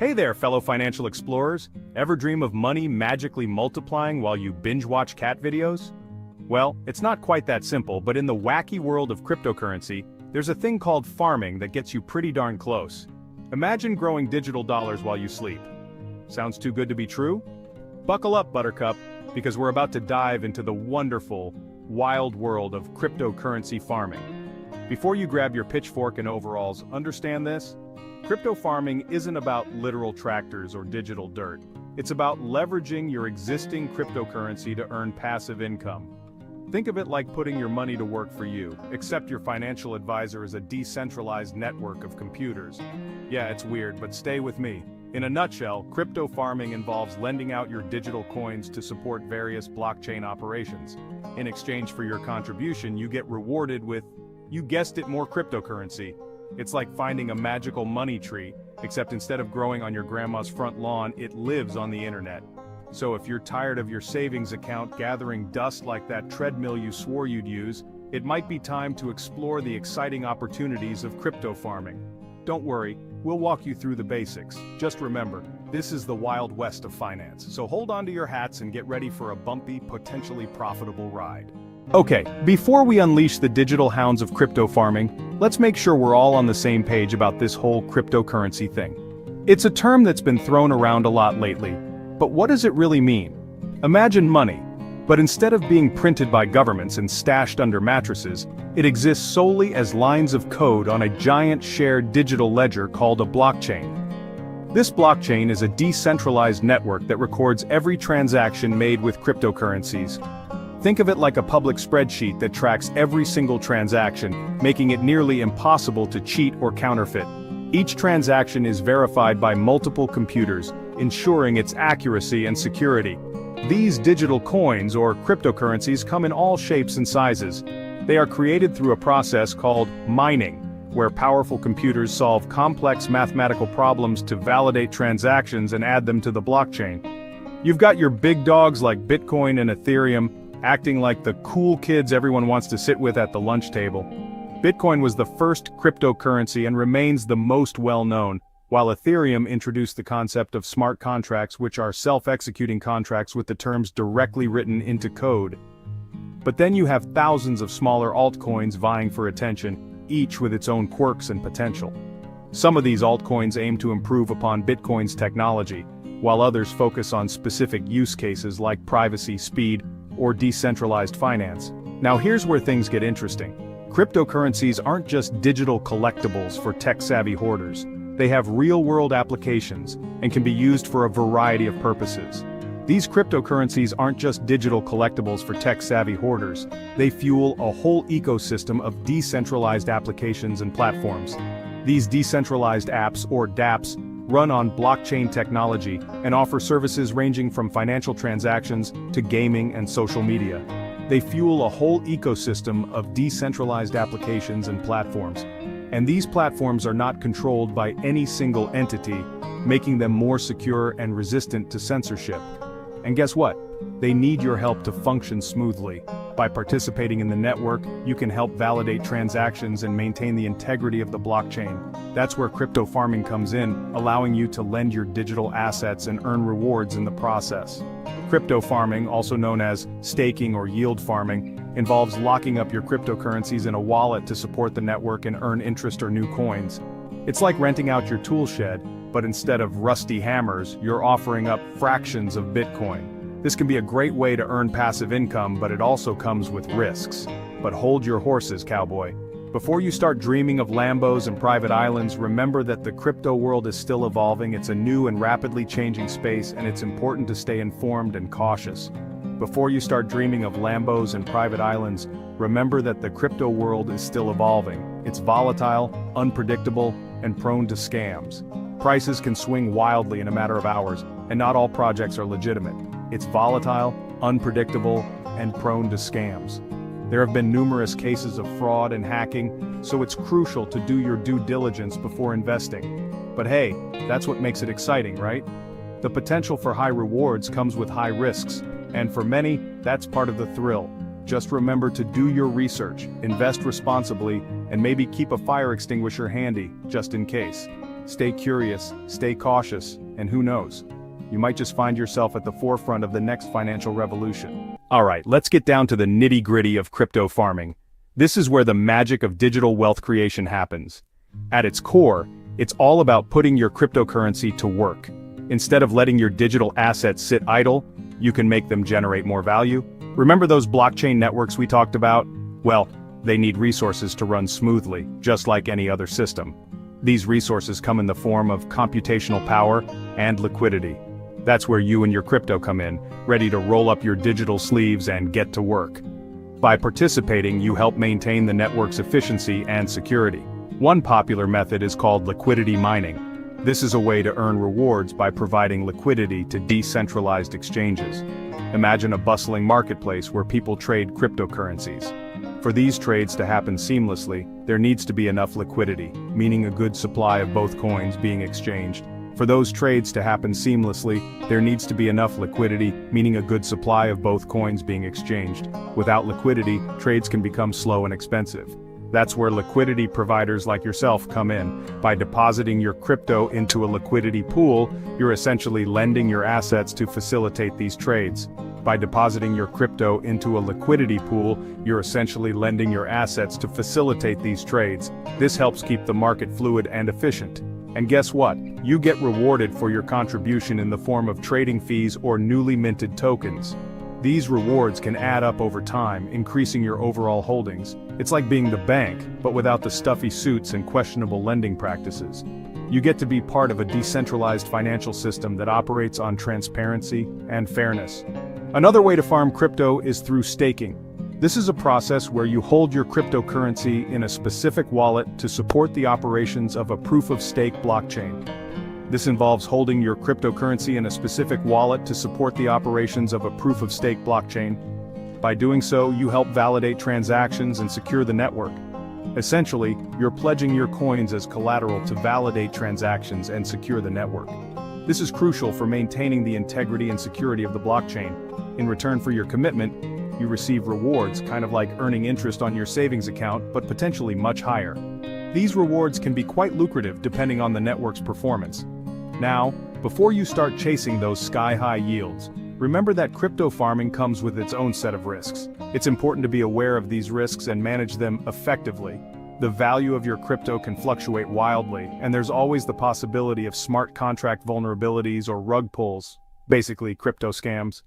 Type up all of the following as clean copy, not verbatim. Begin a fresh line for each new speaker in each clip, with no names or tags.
Hey there, fellow financial explorers. Ever dream of money magically multiplying while you binge-watch cat videos? Well, it's not quite that simple, but in the wacky world of cryptocurrency, there's a thing called farming that gets you pretty darn close. Imagine growing digital dollars while you sleep. Sounds too good to be true? Buckle up, Buttercup, because we're about to dive into the wonderful, wild world of cryptocurrency farming. Before you grab your pitchfork and overalls, understand this? Crypto farming isn't about literal tractors or digital dirt. It's about leveraging your existing cryptocurrency to earn passive income. Think of it like putting your money to work for you, except your financial advisor is a decentralized network of computers. Yeah, it's weird, but stay with me. In a nutshell, crypto farming involves lending out your digital coins to support various blockchain operations. In exchange for your contribution, you get rewarded with, you guessed it, more cryptocurrency. It's like finding a magical money tree, except instead of growing on your grandma's front lawn, it lives on the internet. So if you're tired of your savings account gathering dust like that treadmill you swore you'd use, it might be time to explore the exciting opportunities of crypto farming. Don't worry, we'll walk you through the basics. Just remember, this is the Wild West of finance, so hold on to your hats and get ready for a bumpy, potentially profitable ride. Okay, before we unleash the digital hounds of crypto farming, let's make sure we're all on the same page about this whole cryptocurrency thing. It's a term that's been thrown around a lot lately, but what does it really mean? Imagine money, but instead of being printed by governments and stashed under mattresses, it exists solely as lines of code on a giant shared digital ledger called a blockchain. This blockchain is a decentralized network that records every transaction made with cryptocurrencies. Think of it like a public spreadsheet that tracks every single transaction, making it nearly impossible to cheat or counterfeit. Each transaction is verified by multiple computers, ensuring its accuracy and security. These digital coins or cryptocurrencies come in all shapes and sizes. They are created through a process called mining, where powerful computers solve complex mathematical problems to validate transactions and add them to the blockchain. You've got your big dogs like Bitcoin and Ethereum, acting like the cool kids everyone wants to sit with at the lunch table. Bitcoin was the first cryptocurrency and remains the most well-known, while Ethereum introduced the concept of smart contracts, which are self-executing contracts with the terms directly written into code. But then you have thousands of smaller altcoins vying for attention, each with its own quirks and potential. Some of these altcoins aim to improve upon Bitcoin's technology, while others focus on specific use cases like privacy, speed, or decentralized finance. Now here's where things get interesting. Cryptocurrencies aren't just digital collectibles for tech-savvy hoarders. They have real-world applications and can be used for a variety of purposes. These cryptocurrencies aren't just digital collectibles for tech-savvy hoarders. They fuel a whole ecosystem of decentralized applications and platforms. These decentralized apps, or dApps, run on blockchain technology and offer services ranging from financial transactions to gaming and social media. They fuel a whole ecosystem of decentralized applications and platforms. And these platforms are not controlled by any single entity, making them more secure and resistant to censorship. And guess what? They need your help to function smoothly. By participating in the network, you can help validate transactions and maintain the integrity of the blockchain. That's where crypto farming comes in, allowing you to lend your digital assets and earn rewards in the process. Crypto farming, also known as staking or yield farming, involves locking up your cryptocurrencies in a wallet to support the network and earn interest or new coins. It's like renting out your tool shed, but instead of rusty hammers, you're offering up fractions of Bitcoin. This can be a great way to earn passive income, but it also comes with risks. But hold your horses, cowboy. Before you start dreaming of Lambos and private islands, remember that the crypto world is still evolving. It's a new and rapidly changing space, and it's important to stay informed and cautious. Before you start dreaming of Lambos and private islands, remember that the crypto world is still evolving. It's volatile, unpredictable, and prone to scams. Prices can swing wildly in a matter of hours, and not all projects are legitimate. It's volatile, unpredictable, and prone to scams. There have been numerous cases of fraud and hacking, so it's crucial to do your due diligence before investing. But hey, that's what makes it exciting, right? The potential for high rewards comes with high risks, and for many, that's part of the thrill. Just remember to do your research, invest responsibly, and maybe keep a fire extinguisher handy, just in case. stay curious, stay cautious, and who knows? You might just find yourself at the forefront of the next financial revolution. Alright, let's get down to the nitty-gritty of crypto farming. This is where the magic of digital wealth creation happens. At its core, it's all about putting your cryptocurrency to work. Instead of letting your digital assets sit idle, you can make them generate more value. Remember those blockchain networks we talked about? Well, they need resources to run smoothly, just like any other system. These resources come in the form of computational power and liquidity. That's where you and your crypto come in, ready to roll up your digital sleeves and get to work. By participating, you help maintain the network's efficiency and security. One popular method is called liquidity mining. This is a way to earn rewards by providing liquidity to decentralized exchanges. Imagine a bustling marketplace where people trade cryptocurrencies. For these trades to happen seamlessly, there needs to be enough liquidity, meaning a good supply of both coins being exchanged. For those trades to happen seamlessly, there needs to be enough liquidity, meaning a good supply of both coins being exchanged. Without liquidity, trades can become slow and expensive. That's where liquidity providers like yourself come in. By depositing your crypto into a liquidity pool, you're essentially lending your assets to facilitate these trades. By depositing your crypto into a liquidity pool, you're essentially lending your assets to facilitate these trades. This helps keep the market fluid and efficient. And guess what? You get rewarded for your contribution in the form of trading fees or newly minted tokens. These rewards can add up over time, increasing your overall holdings. It's like being the bank, but without the stuffy suits and questionable lending practices. You get to be part of a decentralized financial system that operates on transparency and fairness. Another way to farm crypto is through staking. This is a process where you hold your cryptocurrency in a specific wallet to support the operations of a proof-of-stake blockchain. This involves holding your cryptocurrency in a specific wallet to support the operations of a proof-of-stake blockchain. By doing so, you help validate transactions and secure the network. Essentially, you're pledging your coins as collateral to validate transactions and secure the network. This is crucial for maintaining the integrity and security of the blockchain. In return for your commitment, you receive rewards, kind of like earning interest on your savings account, but potentially much higher. These rewards can be quite lucrative depending on the network's performance. Now, before you start chasing those sky-high yields, remember that crypto farming comes with its own set of risks. It's important to be aware of these risks and manage them effectively. The value of your crypto can fluctuate wildly, and there's always the possibility of smart contract vulnerabilities or rug pulls, basically crypto scams.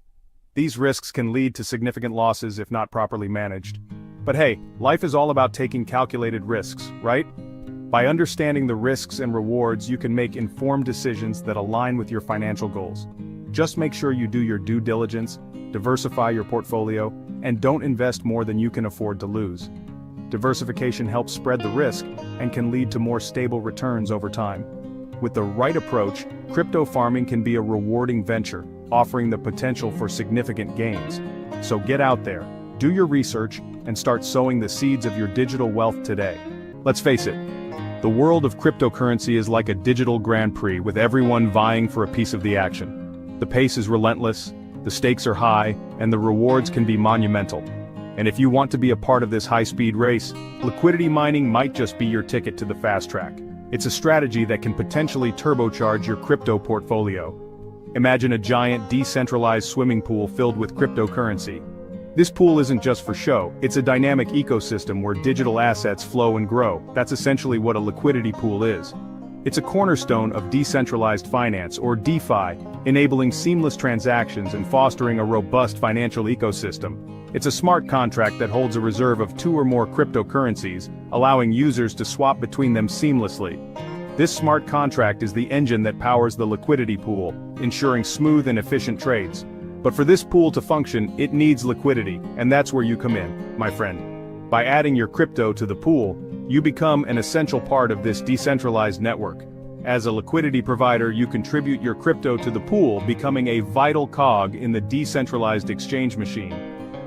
These risks can lead to significant losses if not properly managed. But hey, life is all about taking calculated risks, right? By understanding the risks and rewards, you can make informed decisions that align with your financial goals. Just make sure you do your due diligence, diversify your portfolio, and don't invest more than you can afford to lose. Diversification helps spread the risk and can lead to more stable returns over time. With the right approach, crypto farming can be a rewarding venture, offering the potential for significant gains. So get out there, do your research, and start sowing the seeds of your digital wealth today. Let's face it, the world of cryptocurrency is like a digital Grand Prix with everyone vying for a piece of the action. The pace is relentless, the stakes are high, and the rewards can be monumental. And if you want to be a part of this high-speed race, liquidity mining might just be your ticket to the fast track. It's a strategy that can potentially turbocharge your crypto portfolio. Imagine a giant decentralized swimming pool filled with cryptocurrency. This pool isn't just for show, it's a dynamic ecosystem where digital assets flow and grow. That's essentially what a liquidity pool is. It's a cornerstone of decentralized finance, or DeFi, enabling seamless transactions and fostering a robust financial ecosystem. It's a smart contract that holds a reserve of 2 or more cryptocurrencies, allowing users to swap between them seamlessly. This smart contract is the engine that powers the liquidity pool, ensuring smooth and efficient trades. But for this pool to function, it needs liquidity, and that's where you come in, my friend. By adding your crypto to the pool, you become an essential part of this decentralized network. As a liquidity provider, you contribute your crypto to the pool, becoming a vital cog in the decentralized exchange machine.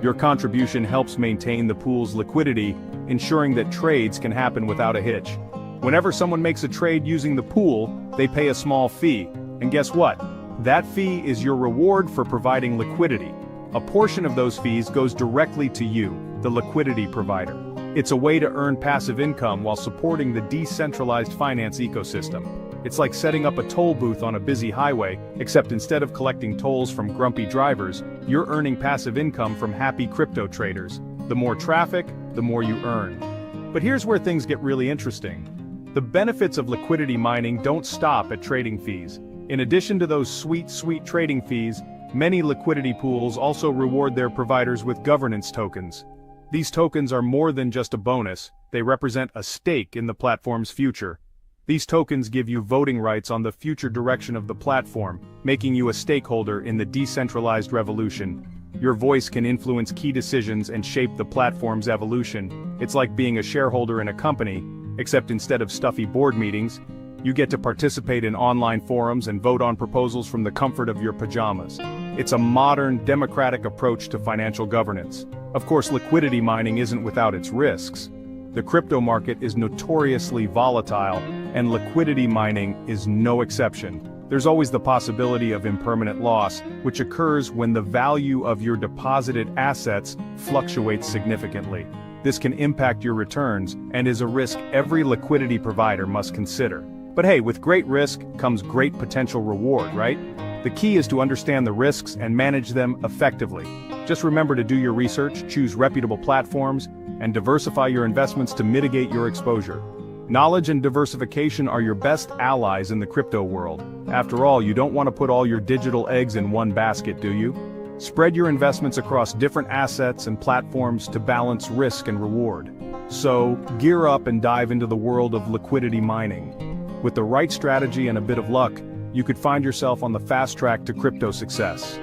Your contribution helps maintain the pool's liquidity, ensuring that trades can happen without a hitch. Whenever someone makes a trade using the pool, they pay a small fee. And guess what? That fee is your reward for providing liquidity. A portion of those fees goes directly to you, the liquidity provider. It's a way to earn passive income while supporting the decentralized finance ecosystem. It's like setting up a toll booth on a busy highway, except instead of collecting tolls from grumpy drivers, you're earning passive income from happy crypto traders. The more traffic, the more you earn. But here's where things get really interesting. The benefits of liquidity mining don't stop at trading fees. In addition to those sweet trading fees, many liquidity pools also reward their providers with governance tokens. These tokens are more than just a bonus, they represent a stake in the platform's future. These tokens give you voting rights on the future direction of the platform, making you a stakeholder in the decentralized revolution. Your voice can influence key decisions and shape the platform's evolution. It's like being a shareholder in a company, except instead of stuffy board meetings, you get to participate in online forums and vote on proposals from the comfort of your pajamas. It's a modern, democratic approach to financial governance. Of course, liquidity mining isn't without its risks. The crypto market is notoriously volatile, and liquidity mining is no exception. There's always the possibility of impermanent loss, which occurs when the value of your deposited assets fluctuates significantly. This can impact your returns and is a risk every liquidity provider must consider. But hey, with great risk comes great potential reward, right? The key is to understand the risks and manage them effectively. Just remember to do your research, choose reputable platforms, and diversify your investments to mitigate your exposure. Knowledge and diversification are your best allies in the crypto world. After all, you don't want to put all your digital eggs in one basket, do you? Spread your investments across different assets and platforms to balance risk and reward. So, gear up and dive into the world of liquidity mining. With the right strategy and a bit of luck, you could find yourself on the fast track to crypto success.